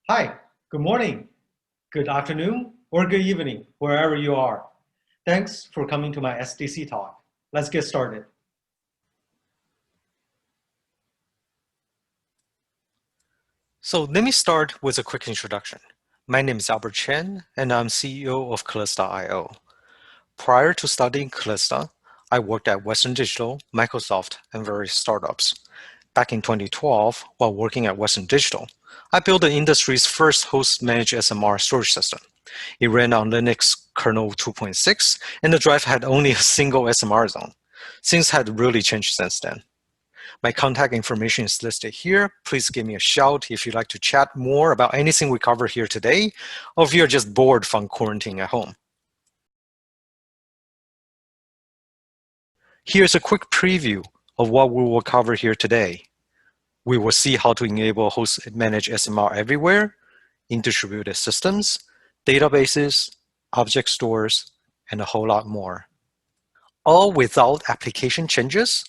Hi, good morning, good afternoon, or good evening, wherever you are. Thanks for coming to my SDC talk. Let's get started. So let me start with a quick introduction. My name is Albert Chen, and I'm CEO of Kalista Io. Prior to studying Kalista, I worked at Western Digital, Microsoft, and various startups. Back in 2012, while working at Western Digital, I built the industry's first host-managed SMR storage system. It ran on Linux kernel 2.6, and the drive had only a single SMR zone. Things had really changed since then. My contact information is listed here. Please give me a shout if you'd like to chat more about anything we cover here today, or if you're just bored from quarantining at home. Here's a quick preview of what we will cover here today. We will see how to enable host-managed SMR everywhere, in distributed systems, databases, object stores, and a whole lot more. All without application changes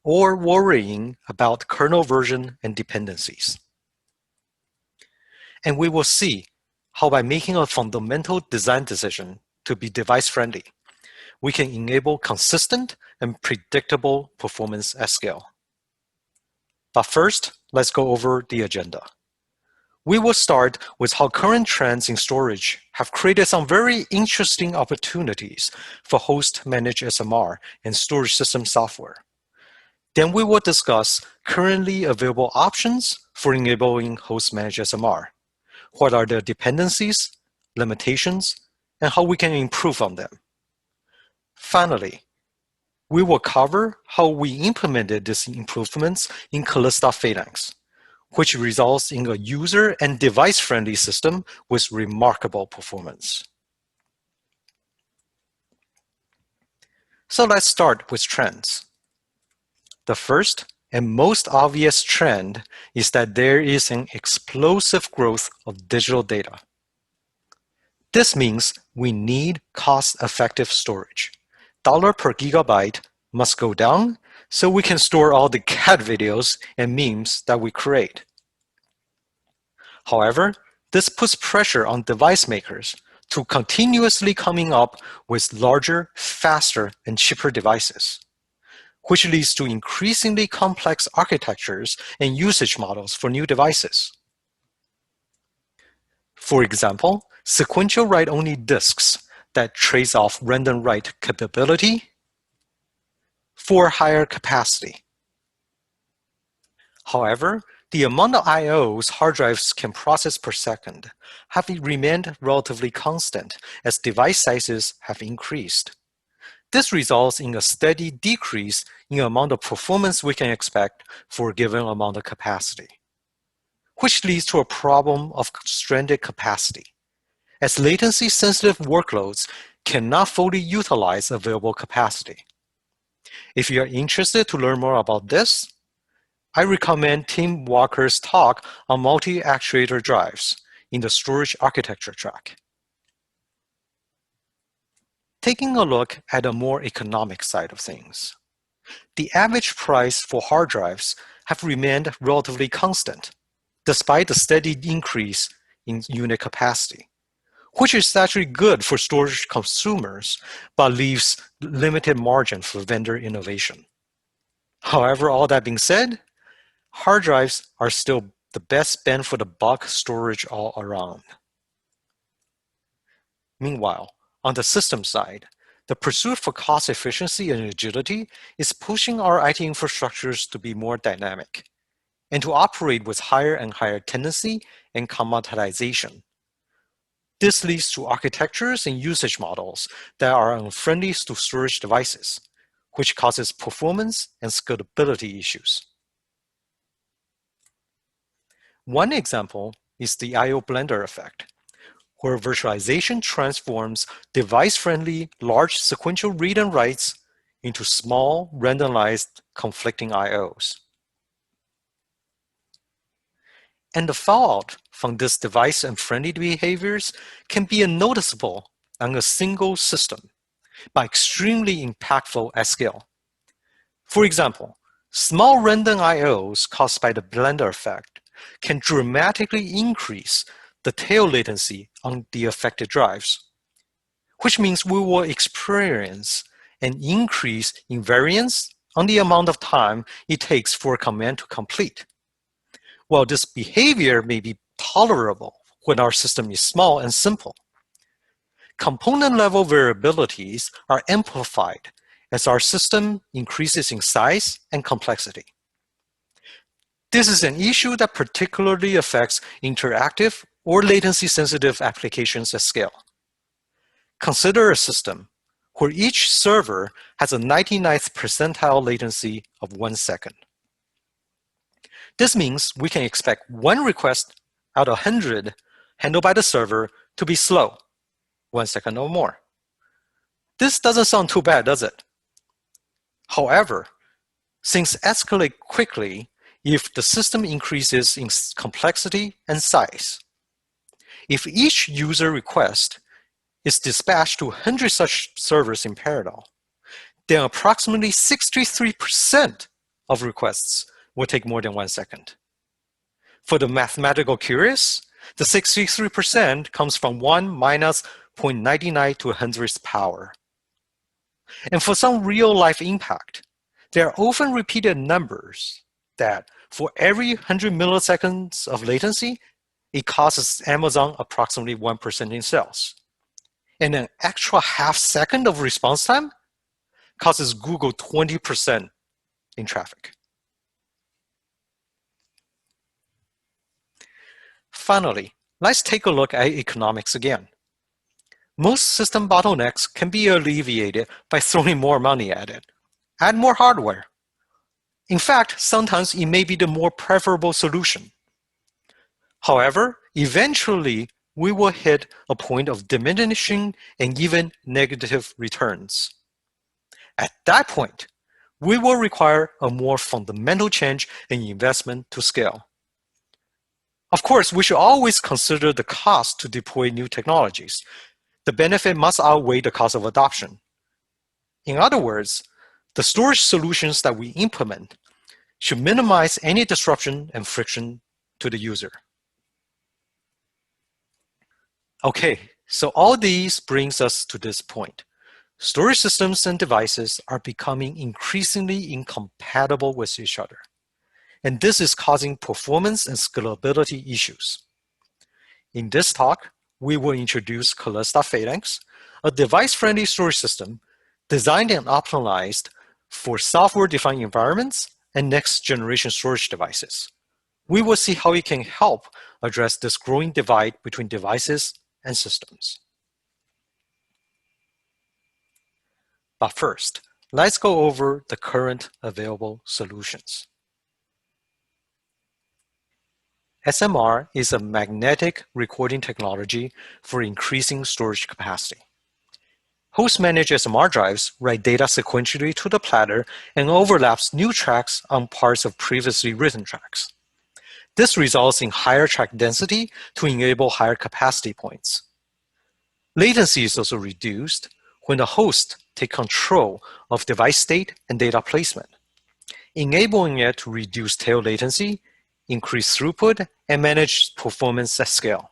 or worrying about kernel version and dependencies. And we will see how by making a fundamental design decision to be device-friendly, we can enable consistent and predictable performance at scale. But first, let's go over the agenda. We will start with how current trends in storage have created some very interesting opportunities for host-managed SMR and storage system software. Then we will discuss currently available options for enabling host-managed SMR. What are the dependencies, limitations, and how we can improve on them. Finally, we will cover how we implemented these improvements in Kalista Phalanx, which results in a user and device-friendly system with remarkable performance. So let's start with trends. The first and most obvious trend is that there is an explosive growth of digital data. This means we need cost-effective storage. Dollar per gigabyte must go down so we can store all the cat videos and memes that we create. However, this puts pressure on device makers to continuously coming up with larger, faster, and cheaper devices, which leads to increasingly complex architectures and usage models for new devices. For example, sequential write-only disks that trades off random write capability for higher capacity. However, the amount of I/Os hard drives can process per second have remained relatively constant as device sizes have increased. This results in a steady decrease in the amount of performance we can expect for a given amount of capacity, which leads to a problem of stranded capacity, as latency-sensitive workloads cannot fully utilize available capacity. If you are interested to learn more about this, I recommend Tim Walker's talk on multi-actuator drives in the storage architecture track. Taking a look at a more economic side of things, the average price for hard drives have remained relatively constant, despite the steady increase in unit capacity, which is actually good for storage consumers, but leaves limited margin for vendor innovation. However, all that being said, hard drives are still the best bang for the buck storage all around. Meanwhile, on the system side, the pursuit for cost efficiency and agility is pushing our IT infrastructures to be more dynamic and to operate with higher and higher tendency and commoditization. This leads to architectures and usage models that are unfriendly to storage devices, which causes performance and scalability issues. One example is the I/O blender effect, where virtualization transforms device-friendly large sequential read and writes into small, randomized, conflicting I/Os. And the fallout from this device and friendly behaviors can be noticeable on a single system, but extremely impactful at scale. For example, small random I/Os caused by the blender effect can dramatically increase the tail latency on the affected drives, which means we will experience an increase in variance on the amount of time it takes for a command to complete. While this behavior may be tolerable when our system is small and simple, component-level variabilities are amplified as our system increases in size and complexity. This is an issue that particularly affects interactive or latency-sensitive applications at scale. Consider a system where each server has a 99th percentile latency of 1 second. This means we can expect one request out of 100 handled by the server to be slow, 1 second or more. This doesn't sound too bad, does it? However, things escalate quickly if the system increases in complexity and size. If each user request is dispatched to 100 such servers in parallel, then approximately 63% of requests will take more than 1 second. For the mathematical curious, the 63% comes from 1 minus 0.99 to 100th power. And for some real-life impact, there are often repeated numbers that for every 100 milliseconds of latency, it costs Amazon approximately 1% in sales. And an extra half second of response time costs Google 20% in traffic. Finally, let's take a look at economics again. Most system bottlenecks can be alleviated by throwing more money at it. Add more hardware. In fact, sometimes it may be the more preferable solution. However, eventually, we will hit a point of diminishing and even negative returns. At that point, we will require a more fundamental change in investment to scale. Of course, we should always consider the cost to deploy new technologies. The benefit must outweigh the cost of adoption. In other words, the storage solutions that we implement should minimize any disruption and friction to the user. Okay, so all these brings us to this point. Storage systems and devices are becoming increasingly incompatible with each other, and this is causing performance and scalability issues. In this talk, we will introduce Kalista Phalanx, a device-friendly storage system designed and optimized for software-defined environments and next-generation storage devices. We will see how it can help address this growing divide between devices and systems. But first, let's go over the current available solutions. SMR is a magnetic recording technology for increasing storage capacity. Host-managed SMR drives write data sequentially to the platter and overlaps new tracks on parts of previously written tracks. This results in higher track density to enable higher capacity points. Latency is also reduced when the host takes control of device state and data placement, enabling it to reduce tail latency, increase throughput, and manage performance at scale.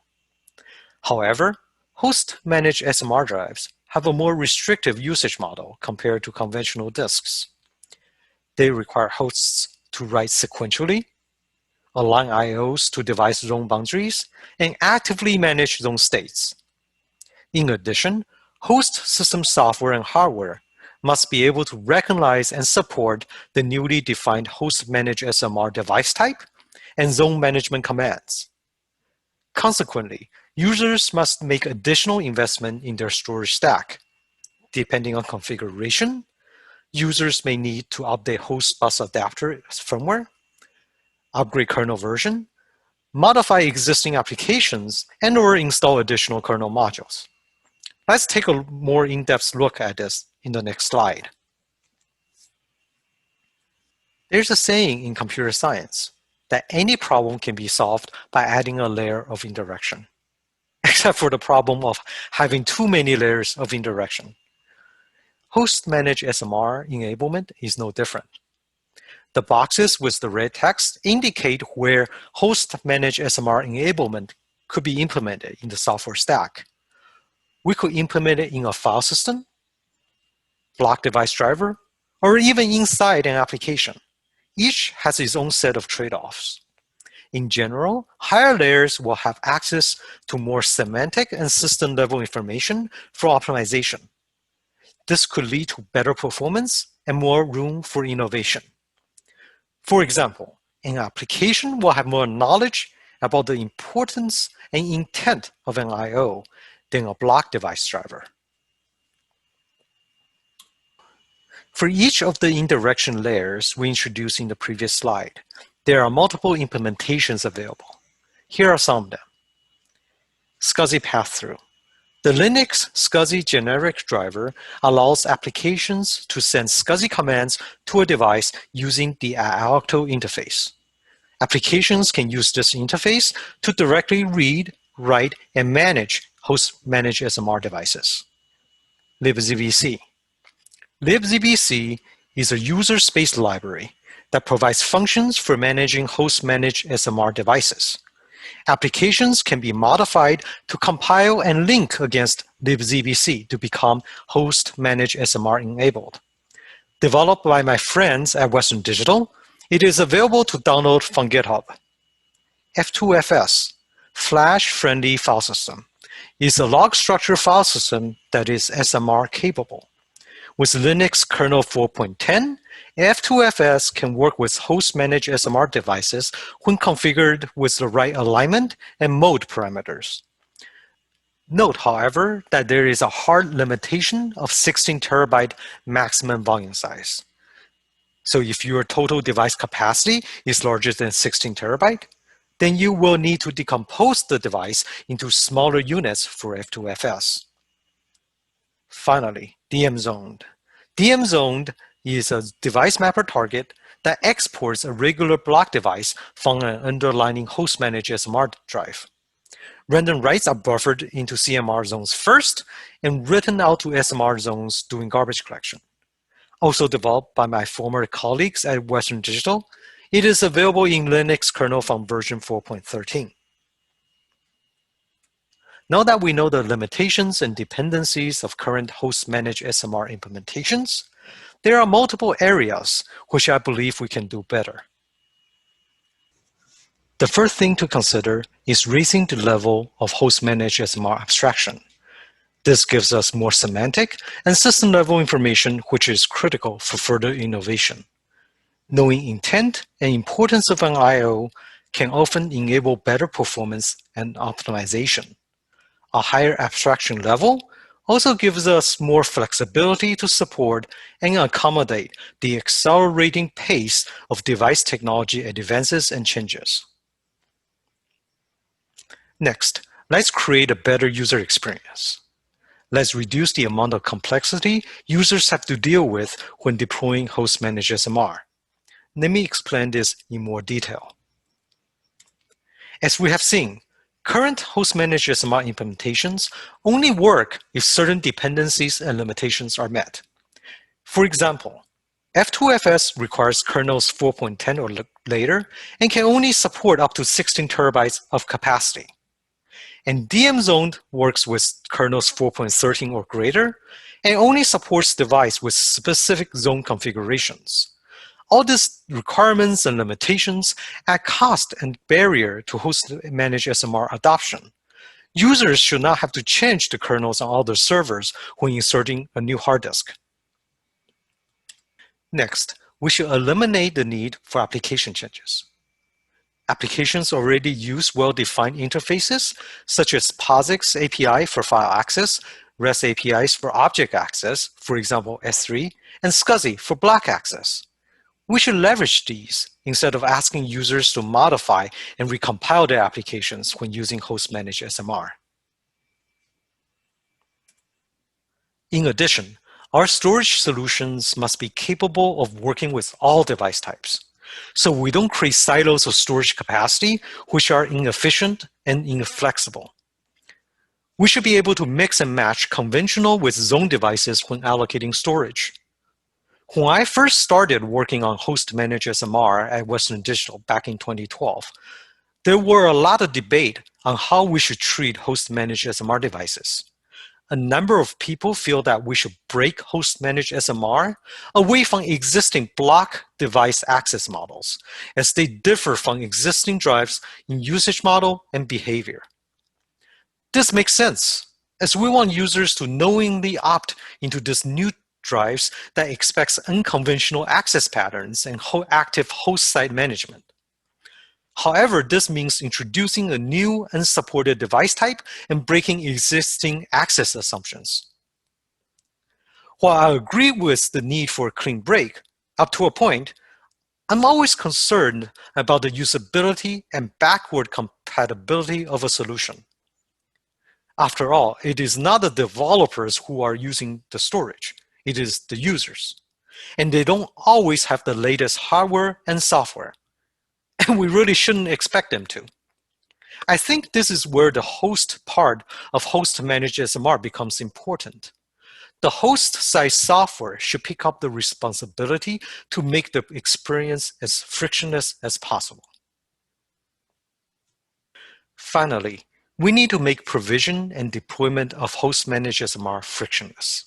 However, host-managed SMR drives have a more restrictive usage model compared to conventional disks. They require hosts to write sequentially, align IOs to device zone boundaries, and actively manage zone states. In addition, host system software and hardware must be able to recognize and support the newly defined host-managed SMR device type and zone management commands. Consequently, users must make additional investment in their storage stack. Depending on configuration, users may need to update host bus adapter firmware, upgrade kernel version, modify existing applications, and/or install additional kernel modules. Let's take a more in-depth look at this in the next slide. There's a saying in computer science that any problem can be solved by adding a layer of indirection, except for the problem of having too many layers of indirection. Host-managed SMR enablement is no different. The boxes with the red text indicate where host-managed SMR enablement could be implemented in the software stack. We could implement it in a file system, block device driver, or even inside an application. Each has its own set of trade-offs. In general, higher layers will have access to more semantic and system-level information for optimization. This could lead to better performance and more room for innovation. For example, an application will have more knowledge about the importance and intent of an I/O than a block device driver. For each of the indirection layers we introduced in the previous slide, there are multiple implementations available. Here are some of them. SCSI pass-through. The Linux SCSI generic driver allows applications to send SCSI commands to a device using the Alto interface. Applications can use this interface to directly read, write, and manage host-managed SMR devices. libzbc. libzbc is a user space library that provides functions for managing host-managed SMR devices. Applications can be modified to compile and link against libzbc to become host-managed SMR enabled. Developed by my friends at Western Digital, it is available to download from GitHub. F2FS, Flash-Friendly File System, is a log structure file system that is SMR capable. With Linux kernel 4.10, F2FS can work with host-managed SMR devices when configured with the right alignment and mode parameters. Note, however, that there is a hard limitation of 16 terabyte maximum volume size. So if your total device capacity is larger than 16 terabyte, then you will need to decompose the device into smaller units for F2FS. Finally, DM-zoned. DM-zoned is a device mapper target that exports a regular block device from an underlying host-managed SMR drive. Random writes are buffered into CMR zones first and written out to SMR zones during garbage collection. Also developed by my former colleagues at Western Digital, it is available in Linux kernel from version 4.13. Now that we know the limitations and dependencies of current host-managed SMR implementations, there are multiple areas which I believe we can do better. The first thing to consider is raising the level of host-managed SMR abstraction. This gives us more semantic and system-level information, which is critical for further innovation. Knowing intent and importance of an I/O can often enable better performance and optimization. A higher abstraction level also gives us more flexibility to support and accommodate the accelerating pace of device technology advances and changes. Next, let's create a better user experience. Let's reduce the amount of complexity users have to deal with when deploying host-managed SMR. Let me explain this in more detail. As we have seen, current host-managed SMR implementations only work if certain dependencies and limitations are met. For example, F2FS requires kernels 4.10 or later and can only support up to 16 terabytes of capacity. And DM-zoned works with kernels 4.13 or greater and only supports device with specific zone configurations. All these requirements and limitations add cost and barrier to host-managed SMR adoption. Users should not have to change the kernels on other servers when inserting a new hard disk. Next, we should eliminate the need for application changes. Applications already use well-defined interfaces, such as POSIX API for file access, REST APIs for object access, for example, S3, and SCSI for block access. We should leverage these instead of asking users to modify and recompile their applications when using host-managed SMR. In addition, our storage solutions must be capable of working with all device types, so we don't create silos of storage capacity which are inefficient and inflexible. We should be able to mix and match conventional with zone devices when allocating storage. When I first started working on host-managed SMR at Western Digital back in 2012, There were a lot of debate on how we should treat host-managed SMR devices. A number of people feel that we should break host-managed SMR away from existing block device access models, as they differ from existing drives in usage model and behavior. This makes sense, as we want users to knowingly opt into these new drives that expects unconventional access patterns and active host site management. However, this means introducing a new unsupported device type and breaking existing access assumptions. While I agree with the need for a clean break, up to a point, I'm always concerned about the usability and backward compatibility of a solution. After all, it is not the developers who are using the storage, it is the users. And they don't always have the latest hardware and software. And we really shouldn't expect them to. I think this is where the host part of host-managed SMR becomes important. The host-side software should pick up the responsibility to make the experience as frictionless as possible. Finally, we need to make provision and deployment of host-managed SMR frictionless.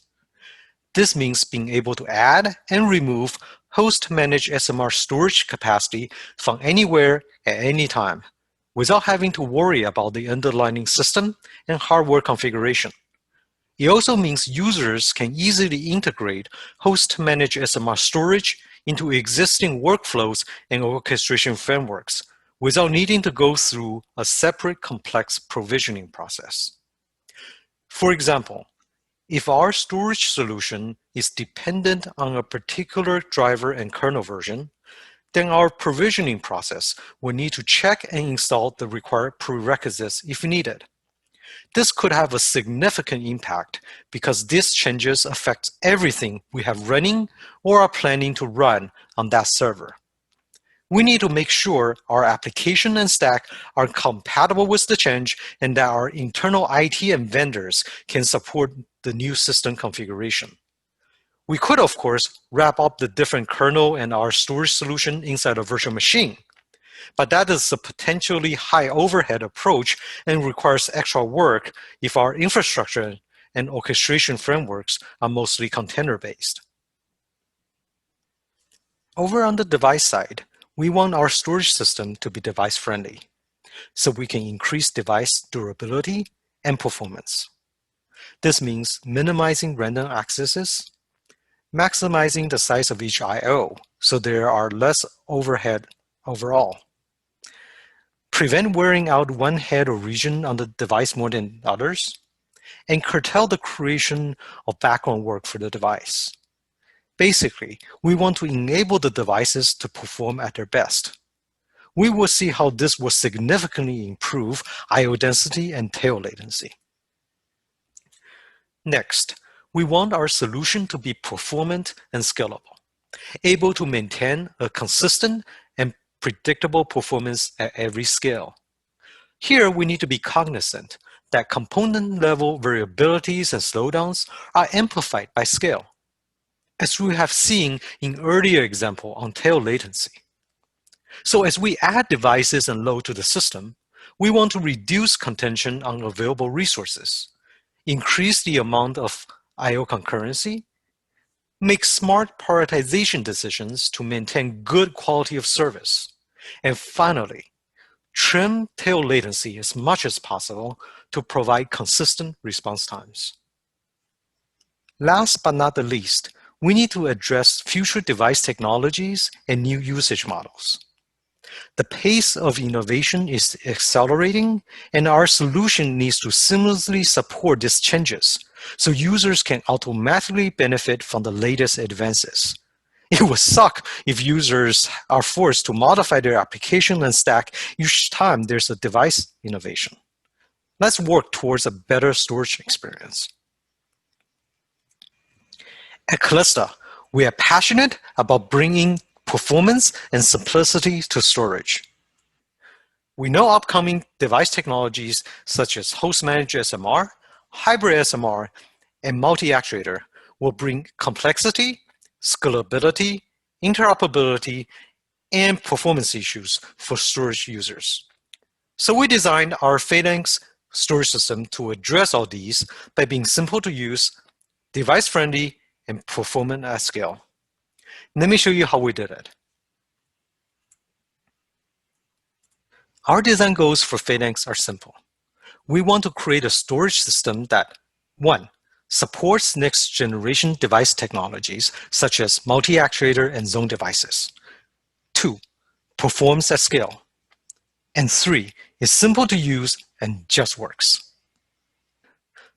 This means being able to add and remove host-managed SMR storage capacity from anywhere at any time, without having to worry about the underlying system and hardware configuration. It also means users can easily integrate host-managed SMR storage into existing workflows and orchestration frameworks without needing to go through a separate complex provisioning process. For example, if our storage solution is dependent on a particular driver and kernel version, then our provisioning process will need to check and install the required prerequisites if needed. This could have a significant impact because these changes affect everything we have running or are planning to run on that server. We need to make sure our application and stack are compatible with the change and that our internal IT and vendors can support the new system configuration. We could, of course, wrap up the different kernel and our storage solution inside a virtual machine, but that is a potentially high overhead approach and requires extra work if our infrastructure and orchestration frameworks are mostly container-based. Over on the device side, we want our storage system to be device-friendly, so we can increase device durability and performance. This means minimizing random accesses, maximizing the size of each I/O so there are less overhead overall, prevent wearing out one head or region on the device more than others, and curtail the creation of background work for the device. Basically, we want to enable the devices to perform at their best. We will see how this will significantly improve I/O density and tail latency. Next, we want our solution to be performant and scalable, able to maintain a consistent and predictable performance at every scale. Here, we need to be cognizant that component-level variabilities and slowdowns are amplified by scale, as we have seen in earlier example on tail latency. So as we add devices and load to the system, we want to reduce contention on available resources, increase the amount of I/O concurrency, make smart prioritization decisions to maintain good quality of service, and finally, trim tail latency as much as possible to provide consistent response times. Last but not the least, we need to address future device technologies and new usage models. The pace of innovation is accelerating, and our solution needs to seamlessly support these changes so users can automatically benefit from the latest advances. It would suck if users are forced to modify their application and stack each time there's a device innovation. Let's work towards a better storage experience. At Kalista, we are passionate about bringing performance and simplicity to storage. We know upcoming device technologies such as host-managed SMR, hybrid SMR, and multi-actuator will bring complexity, scalability, interoperability, and performance issues for storage users. So we designed our Phalanx storage system to address all these by being simple to use, device-friendly, and performant at scale. Let me show you how we did it. Our design goals for Phalanx are simple. We want to create a storage system that, 1, supports next-generation device technologies such as multi-actuator and zone devices. 2, performs at scale. And 3, is simple to use and just works.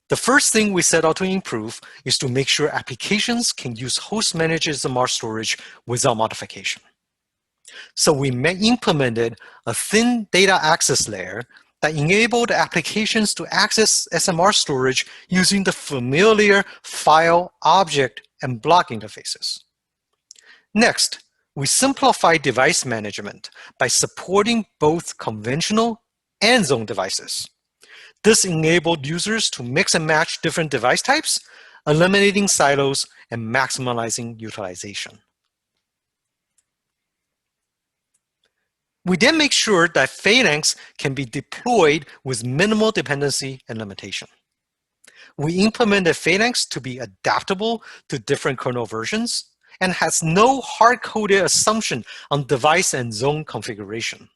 The first thing we set out to improve is to make sure applications can use host-managed SMR storage without modification. So we implemented a thin data access layer that enabled applications to access SMR storage using the familiar file, object, and block interfaces. Next, we simplified device management by supporting both conventional and zone devices. This enabled users to mix and match different device types, eliminating silos and maximizing utilization. We then make sure that Phalanx can be deployed with minimal dependency and limitation. We implemented Phalanx to be adaptable to different kernel versions and has no hard-coded assumption on device and zone configuration.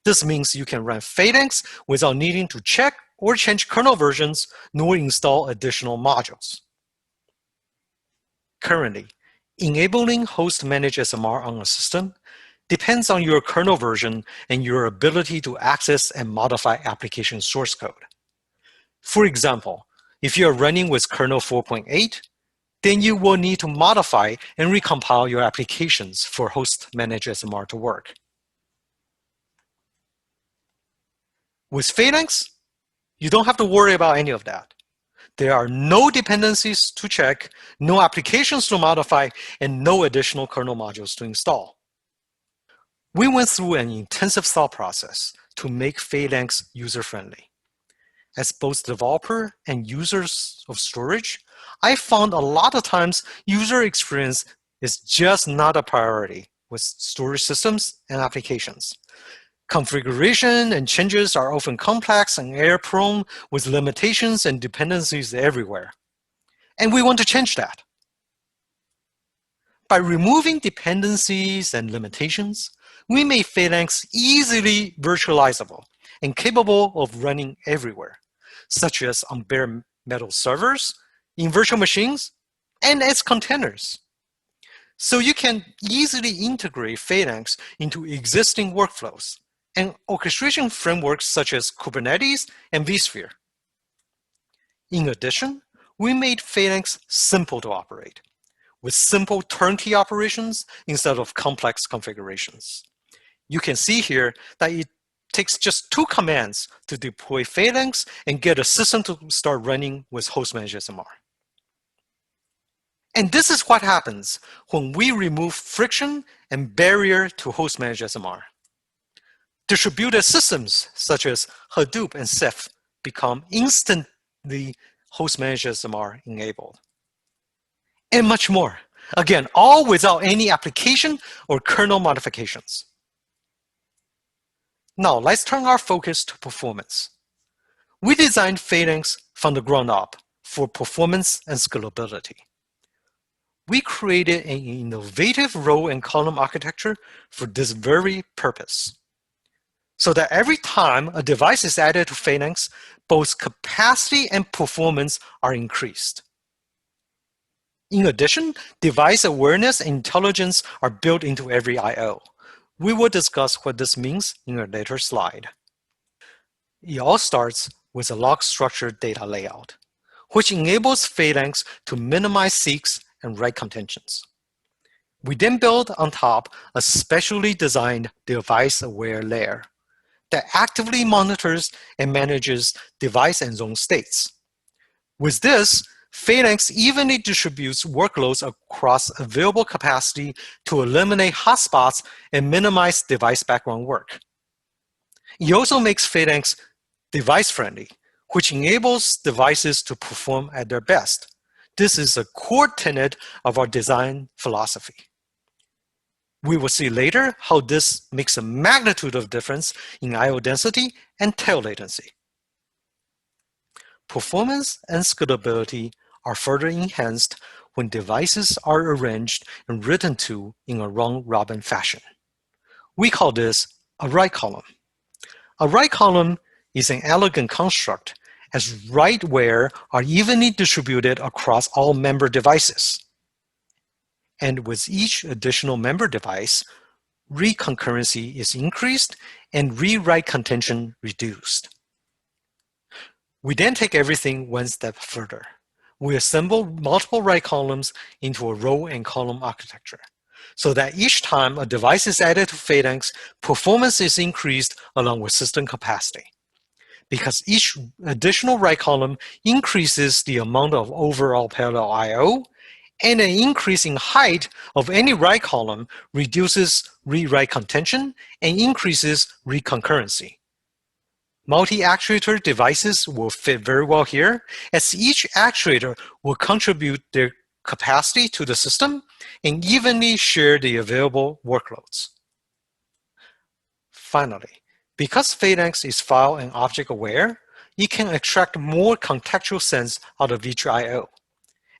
This means you can run Phalanx without needing to check or change kernel versions nor install additional modules. Currently, enabling host-managed SMR on a system depends on your kernel version and your ability to access and modify application source code. For example, if you are running with kernel 4.8, then you will need to modify and recompile your applications for host-managed SMR to work. With Phalanx, you don't have to worry about any of that. There are no dependencies to check, no applications to modify, and no additional kernel modules to install. We went through an intensive thought process to make Phalanx user-friendly. As both developer and users of storage, I found a lot of times user experience is just not a priority with storage systems and applications. Configuration and changes are often complex and error-prone with limitations and dependencies everywhere. And we want to change that. By removing dependencies and limitations, we made Phalanx easily virtualizable and capable of running everywhere, such as on bare metal servers, in virtual machines, and as containers. So you can easily integrate Phalanx into existing workflows and orchestration frameworks such as Kubernetes and vSphere. In addition, we made Phalanx simple to operate, with simple turnkey operations instead of complex configurations. You can see here that it takes just 2 commands to deploy Phalanx and get a system to start running with host-managed SMR. And this is what happens when we remove friction and barrier to host-managed SMR. Distributed systems such as Hadoop and Ceph become instantly host-managed SMR enabled. And much more. Again, all without any application or kernel modifications. Now, let's turn our focus to performance. We designed Phalanx from the ground up for performance and scalability. We created an innovative row and column architecture for this very purpose, so that every time a device is added to Phalanx, both capacity and performance are increased. In addition, device awareness and intelligence are built into every I/O. We will discuss what this means in a later slide. It all starts with a log structured data layout, which enables Phalanx to minimize seeks and write contentions. We then build on top a specially designed device-aware layer that actively monitors and manages device and zone states. With this, Phalanx evenly distributes workloads across available capacity to eliminate hotspots and minimize device background work. It also makes Phalanx device-friendly, which enables devices to perform at their best. This is a core tenet of our design philosophy. We will see later how this makes a magnitude of difference in I/O density and tail latency. Performance and scalability are further enhanced when devices are arranged and written to in a round-robin fashion. We call this a write column. A write column is an elegant construct as write-ware are evenly distributed across all member devices. And with each additional member device, read concurrency is increased and rewrite contention reduced. We then take everything one step further. We assemble multiple write columns into a row and column architecture, so that each time a device is added to Phalanx, performance is increased along with system capacity. Because each additional write column increases the amount of overall parallel I/O, and an increase in height of any write column reduces read-write contention and increases read concurrency. Multi-actuator devices will fit very well here, as each actuator will contribute their capacity to the system and evenly share the available workloads. Finally, because Phalanx is file and object aware, it can extract more contextual sense out of each I/O.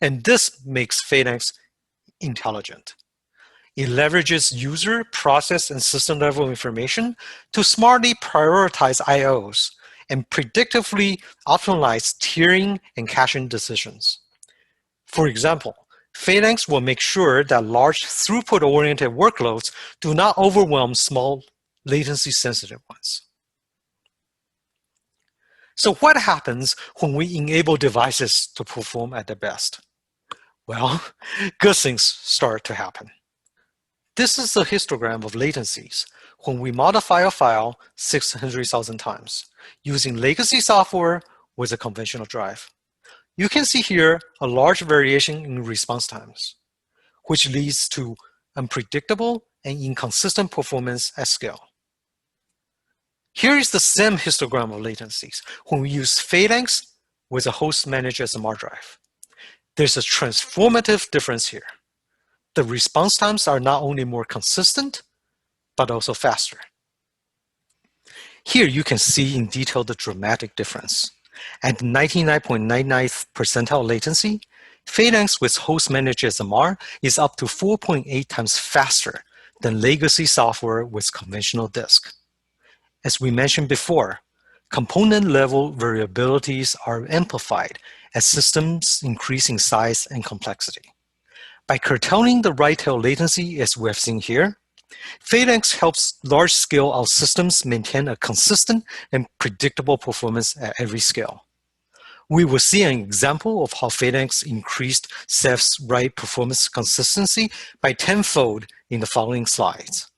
And this makes Phalanx intelligent. It leverages user, process, and system level information to smartly prioritize I/Os and predictively optimize tiering and caching decisions. For example, Phalanx will make sure that large throughput-oriented workloads do not overwhelm small latency-sensitive ones. So what happens when we enable devices to perform at their best? Well, good things start to happen. This is a histogram of latencies when we modify a file 600,000 times using legacy software with a conventional drive. You can see here a large variation in response times, which leads to unpredictable and inconsistent performance at scale. Here is the same histogram of latencies when we use Phalanx with a host-managed SMR drive. There's a transformative difference here. The response times are not only more consistent, but also faster. Here you can see in detail the dramatic difference. At 99.99th percentile latency, Phalanx with host-managed SMR is up to 4.8 times faster than legacy software with conventional disk. As we mentioned before, component-level variabilities are amplified as systems increase in size and complexity. By curtailing the write-tail latency, as we have seen here, Phalanx helps large-scale systems maintain a consistent and predictable performance at every scale. We will see an example of how Phalanx increased Cep's write performance consistency by tenfold in the following slides.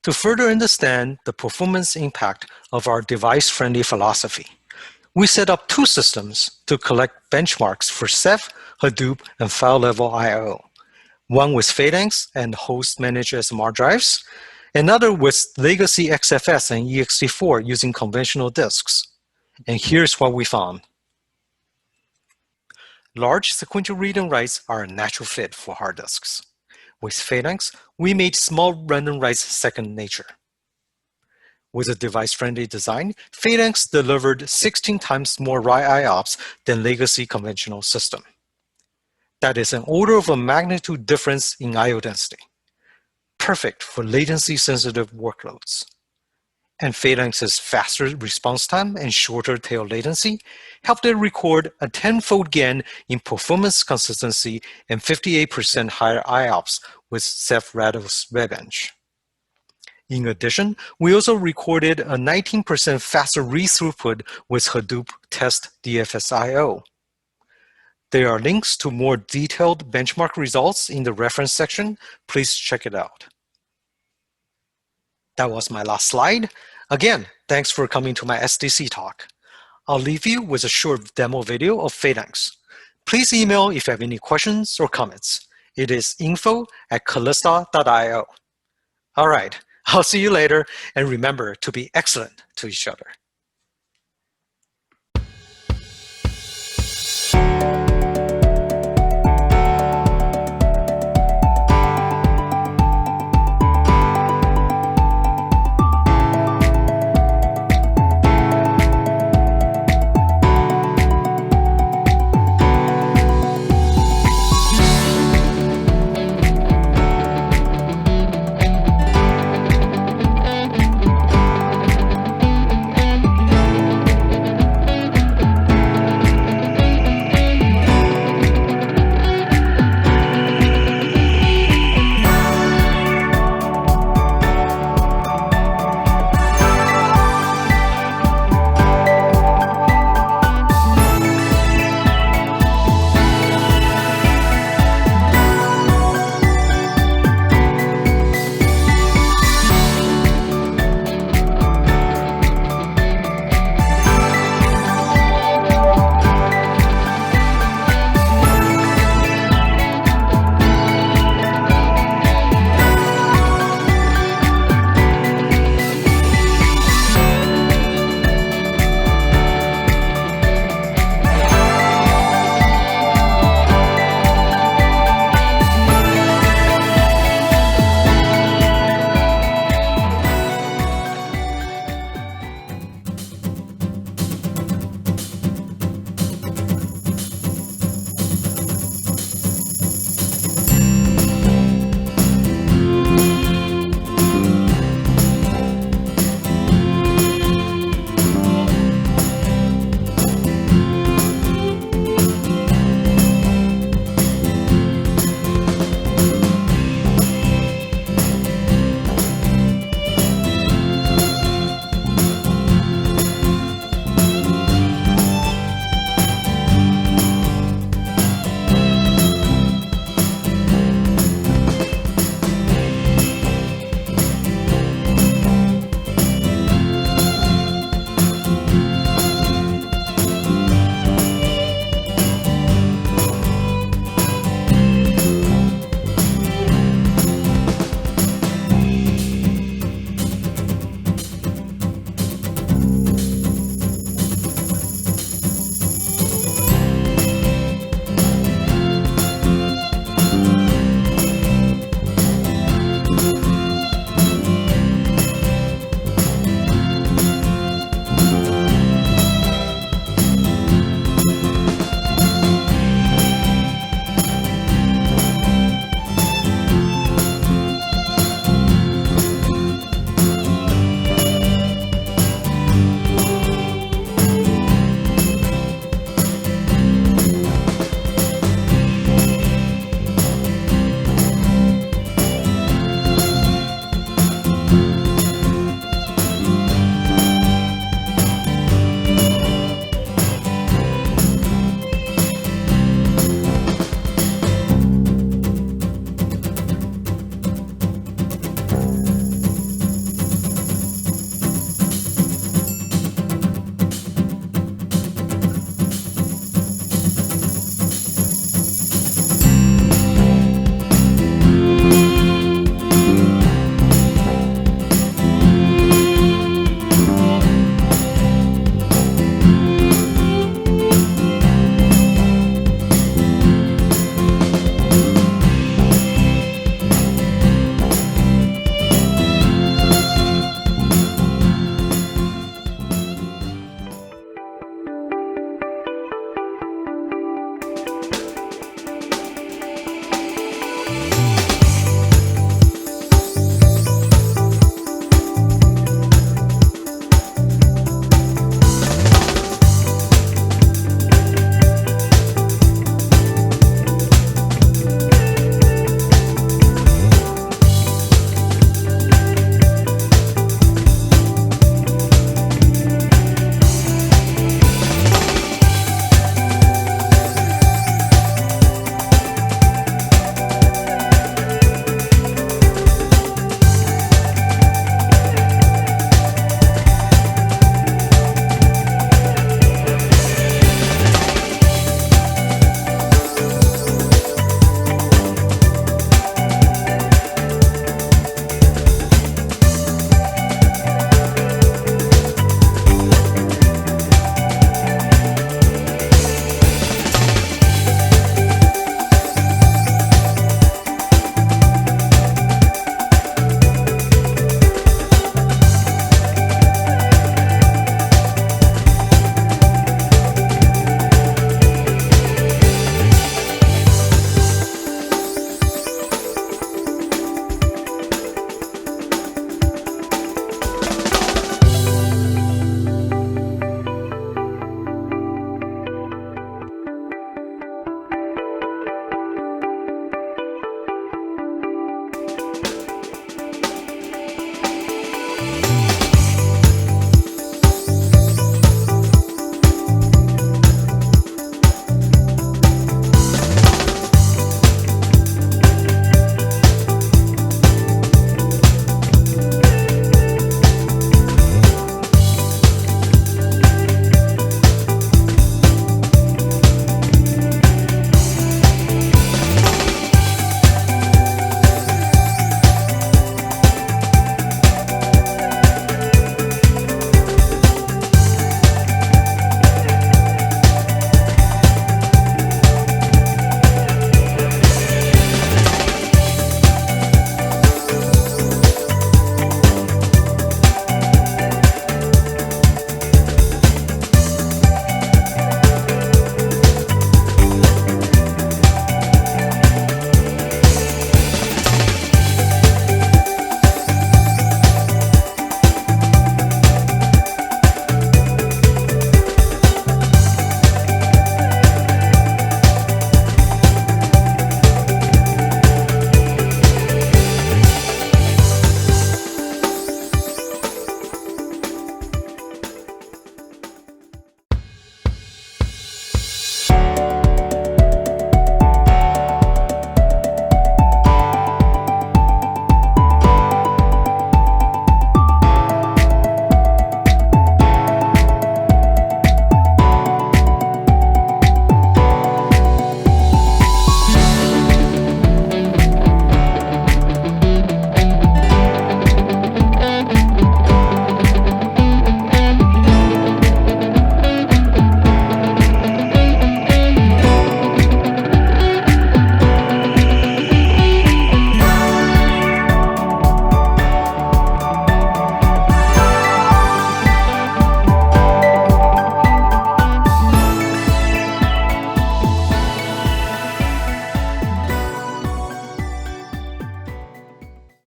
To further understand the performance impact of our device-friendly philosophy, we set up two systems to collect benchmarks for Ceph, Hadoop, and file-level I/O. One with Phalanx and host-managed SMR drives, another with legacy XFS and ext4 using conventional disks. And here's what we found. Large sequential read and writes are a natural fit for hard disks. With Phalanx, we made small random writes second nature. With a device-friendly design, Phalanx delivered 16 times more write IOPS than legacy conventional system. That is an order of a magnitude difference in I/O density, perfect for latency-sensitive workloads. And Phalanx's faster response time and shorter tail latency helped it record a tenfold gain in performance consistency and 58% higher IOPS with Ceph Rados Webbench. In addition, we also recorded a 19% faster read throughput with Hadoop Test DFS-IO. There are links to more detailed benchmark results in the reference section. Please check it out. That was my last slide. Again, thanks for coming to my SDC talk. I'll leave you with a short demo video of Phalanx. Please email if you have any questions or comments. It is info@kalista.io. All right, I'll see you later, and remember to be excellent to each other.